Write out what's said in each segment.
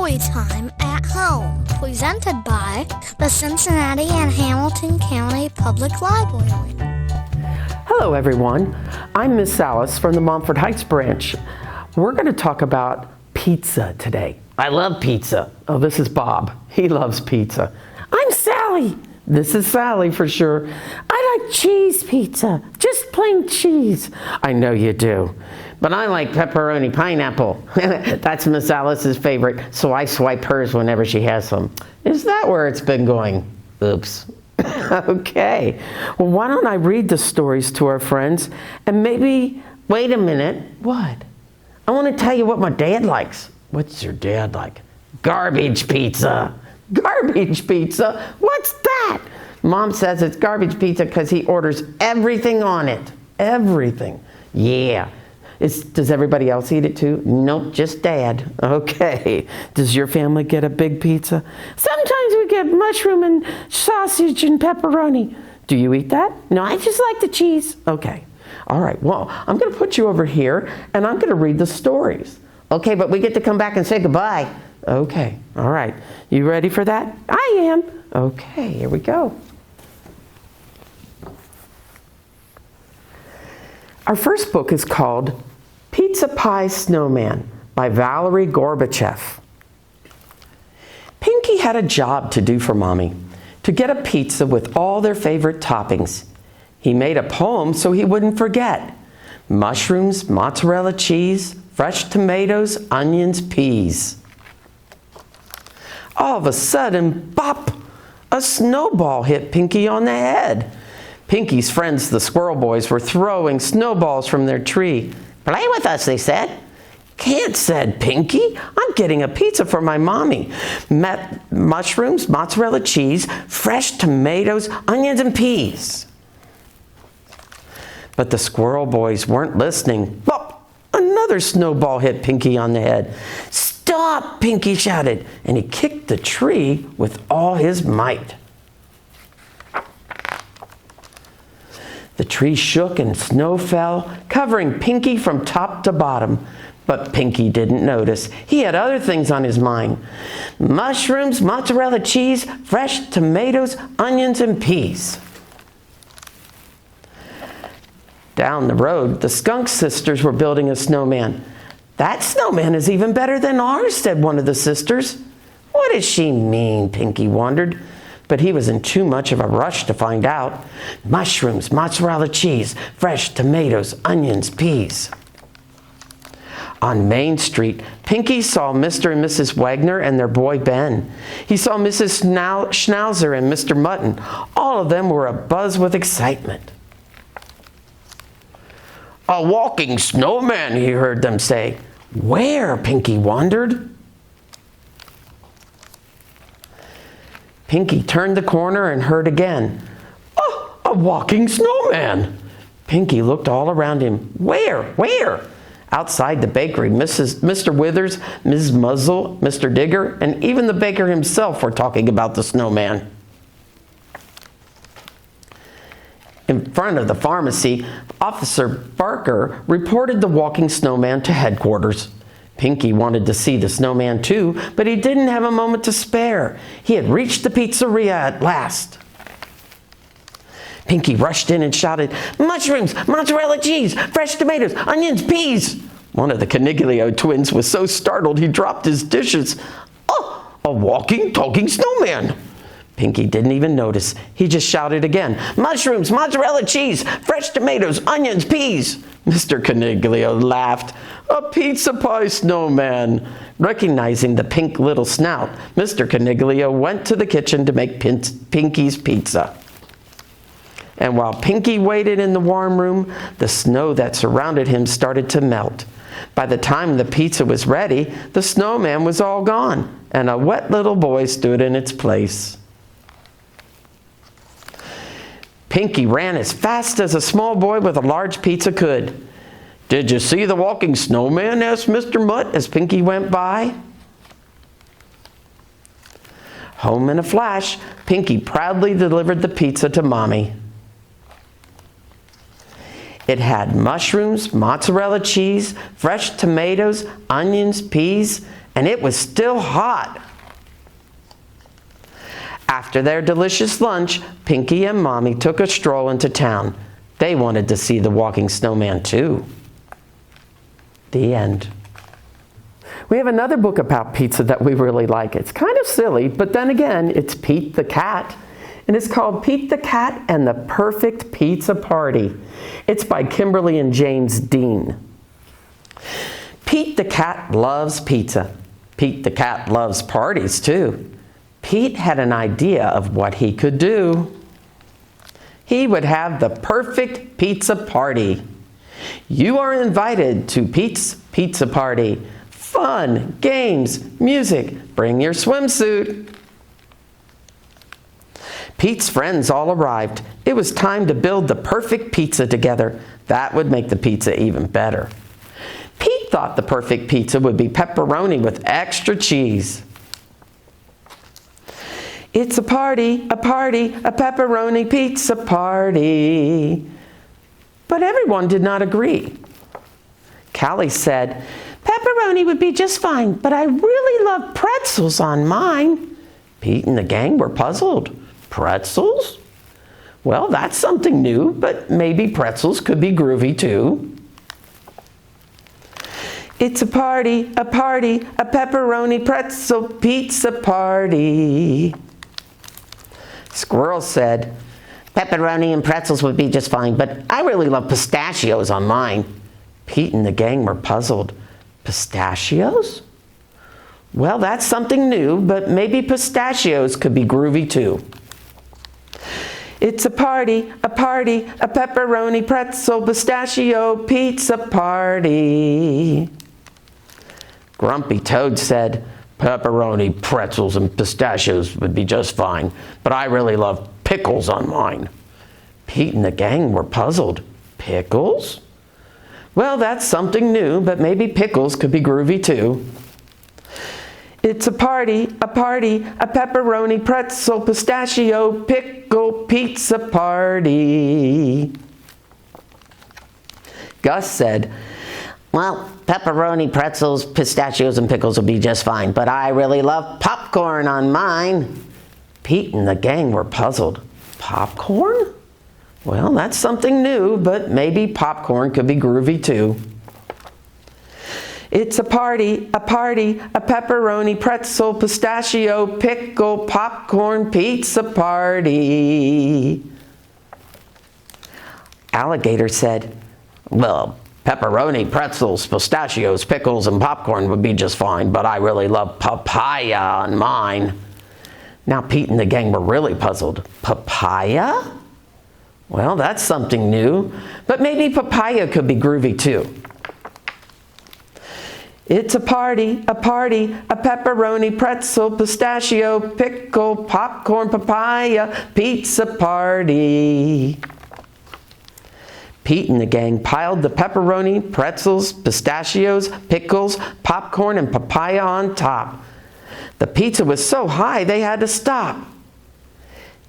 Storytime at Home, presented by the Cincinnati and Hamilton County Public Library. Hello everyone, I'm Miss Alice from the Monfort Heights branch. We're going to talk about pizza today. I love pizza. Oh, this is Bob. He loves pizza. I'm Sally. This is Sally for sure. I like cheese pizza, just plain cheese. I know you do. But I like pepperoni pineapple. That's Miss Alice's favorite, so I swipe hers whenever she has some. Is that where it's been going? Oops. Okay. Well, why don't I read the stories to our friends and maybe, wait a minute, what? I want to tell you what my dad likes. What's your dad like? Garbage pizza. Garbage pizza? What's that? Mom says it's garbage pizza because he orders everything on it. Everything. Yeah. Does everybody else eat it too? Nope, just Dad. Okay. Does your family get a big pizza? Sometimes we get mushroom and sausage and pepperoni. Do you eat that? No, I just like the cheese. Okay. All right. Well, I'm going to put you over here and I'm going to read the stories. Okay, but we get to come back and say goodbye. Okay. All right. You ready for that? I am. Okay, here we go. Our first book is called Pizza Pie Snowman by Valerie Gorbachev. Pinky had a job to do for Mommy, to get a pizza with all their favorite toppings. He made a poem so he wouldn't forget. Mushrooms, mozzarella cheese, fresh tomatoes, onions, peas. All of a sudden, bop! A snowball hit Pinky on the head. Pinky's friends, the squirrel boys, were throwing snowballs from their tree. Play with us, they said. Can't, said Pinky. I'm getting a pizza for my mommy. Mushrooms, mozzarella cheese, fresh tomatoes, onions, and peas. But the squirrel boys weren't listening. Bop! Another snowball hit Pinky on the head. Stop! Pinky shouted, and he kicked the tree with all his might. The tree shook and snow fell, covering Pinky from top to bottom. But Pinky didn't notice. He had other things on his mind. Mushrooms, mozzarella cheese, fresh tomatoes, onions, and peas. Down the road, the Skunk sisters were building a snowman. That snowman is even better than ours, said one of the sisters. What does she mean? Pinky wondered. But he was in too much of a rush to find out. Mushrooms, mozzarella cheese, fresh tomatoes, onions, peas. On Main Street, Pinky saw Mr. and Mrs. Wagner and their boy Ben. He saw Mrs. Schnauzer and Mr. Mutton. All of them were abuzz with excitement. A walking snowman, he heard them say. Where? Pinky wondered. Pinky turned the corner and heard again. Oh, a walking snowman. Pinky looked all around him. Where? Where? Outside the bakery, Mr. Withers, Ms. Muzzle, Mr. Digger, and even the baker himself were talking about the snowman. In front of the pharmacy, Officer Barker reported the walking snowman to headquarters. Pinky wanted to see the snowman too, but he didn't have a moment to spare. He had reached the pizzeria at last. Pinky rushed in and shouted, mushrooms, mozzarella cheese, fresh tomatoes, onions, peas. One of the Caniglio twins was so startled he dropped his dishes. Oh, a walking, talking snowman. Pinky didn't even notice. He just shouted again, mushrooms, mozzarella cheese, fresh tomatoes, onions, peas. Mr. Caniglio laughed. A pizza pie snowman. Recognizing the pink little snout, Mr. Caniglio went to the kitchen to make Pinky's pizza. And while Pinky waited in the warm room, the snow that surrounded him started to melt. By the time the pizza was ready, the snowman was all gone, and a wet little boy stood in its place. Pinky ran as fast as a small boy with a large pizza could. Did you see the walking snowman? Asked Mr. Mutt as Pinky went by. Home in a flash, Pinky proudly delivered the pizza to Mommy. It had mushrooms, mozzarella cheese, fresh tomatoes, onions, peas, and it was still hot. After their delicious lunch, Pinky and Mommy took a stroll into town. They wanted to see the walking snowman too. The end. We have another book about pizza that we really like. It's kind of silly, but then again, it's Pete the Cat. And it's called Pete the Cat and the Perfect Pizza Party. It's by Kimberly and James Dean. Pete the Cat loves pizza. Pete the Cat loves parties too. Pete had an idea of what he could do. He would have the perfect pizza party. You are invited to Pete's Pizza Party. Fun, games, music. Bring your swimsuit. Pete's friends all arrived. It was time to build the perfect pizza together. That would make the pizza even better. Pete thought the perfect pizza would be pepperoni with extra cheese. It's a party, a pepperoni pizza party. But everyone did not agree. Callie said, pepperoni would be just fine, but I really love pretzels on mine. Pete and the gang were puzzled. Pretzels? Well, that's something new, but maybe pretzels could be groovy too. It's a party, a pepperoni pretzel pizza party. Squirrel said, pepperoni and pretzels would be just fine, but I really love pistachios on mine. Pete and the gang were puzzled. Pistachios? Well, that's something new, but maybe pistachios could be groovy too. It's a party, a pepperoni pretzel pistachio pizza party. Grumpy Toad said, pepperoni, pretzels, and pistachios would be just fine, but I really love pickles on mine. Pete and the gang were puzzled. Pickles? Well, that's something new, but maybe pickles could be groovy too. It's a party, a pepperoni, pretzel, pistachio, pickle, pizza party. Gus said, well, pepperoni, pretzels, pistachios, and pickles will be just fine, but I really love popcorn on mine. Pete and the gang were puzzled. Popcorn? Well, that's something new, but maybe popcorn could be groovy too. It's a party, a pepperoni, pretzel, pistachio, pickle, popcorn, pizza party. Alligator said, well, pepperoni, pretzels, pistachios, pickles, and popcorn would be just fine, but I really love papaya on mine. Now Pete and the gang were really puzzled. Papaya? Well, that's something new, but maybe papaya could be groovy too. It's a party, a pepperoni, pretzel, pistachio, pickle, popcorn, papaya, pizza party. Pete and the gang piled the pepperoni, pretzels, pistachios, pickles, popcorn, and papaya on top. The pizza was so high they had to stop.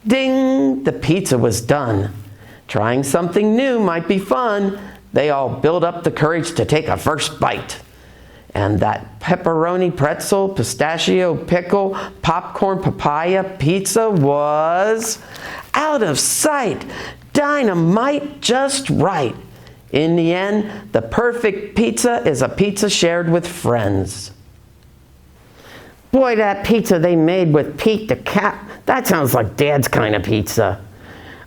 Ding! The pizza was done. Trying something new might be fun. They all built up the courage to take a first bite. And that pepperoni, pretzel, pistachio, pickle, popcorn, papaya pizza was out of sight. Dynamite just right. In the end, the perfect pizza is a pizza shared with friends. Boy, that pizza they made with Pete the Cat, that sounds like Dad's kind of pizza.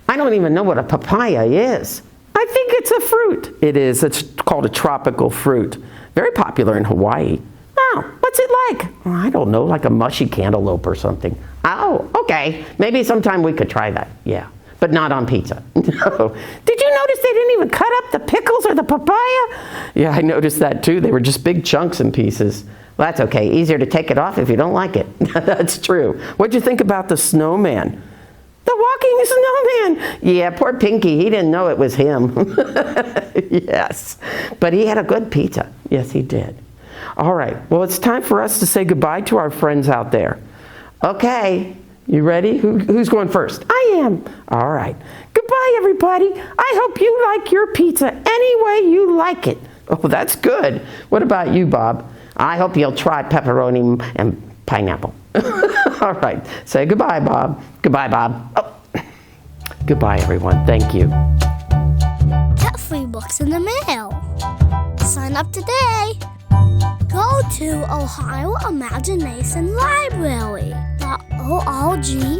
I don't even know what a papaya is. I think it's a fruit. It is. It's called a tropical fruit. Very popular in Hawaii. Oh, what's it like? Oh, I don't know, like a mushy cantaloupe or something. Oh, okay. Maybe sometime we could try that. Yeah, but not on pizza. No. Did you notice they didn't even cut up the pickles or the papaya? Yeah, I noticed that too. They were just big chunks and pieces. Well, that's okay. Easier to take it off if you don't like it. That's true. What'd you think about the snowman? The walking snowman. Yeah, poor Pinky. He didn't know it was him. Yes. But he had a good pizza. Yes, he did. All right. Well, it's time for us to say goodbye to our friends out there. Okay. You ready? Who's going first? I am. All right. Goodbye. Goodbye, everybody. I hope you like your pizza any way you like it. Oh, that's good. What about you, Bob? I hope you'll try pepperoni and pineapple. All right. Say goodbye, Bob. Goodbye, Bob. Oh. Goodbye, everyone. Thank you. Get free books in the mail. Sign up today. Go to Ohio Imagination Library.org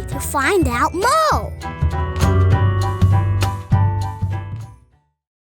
to find out more.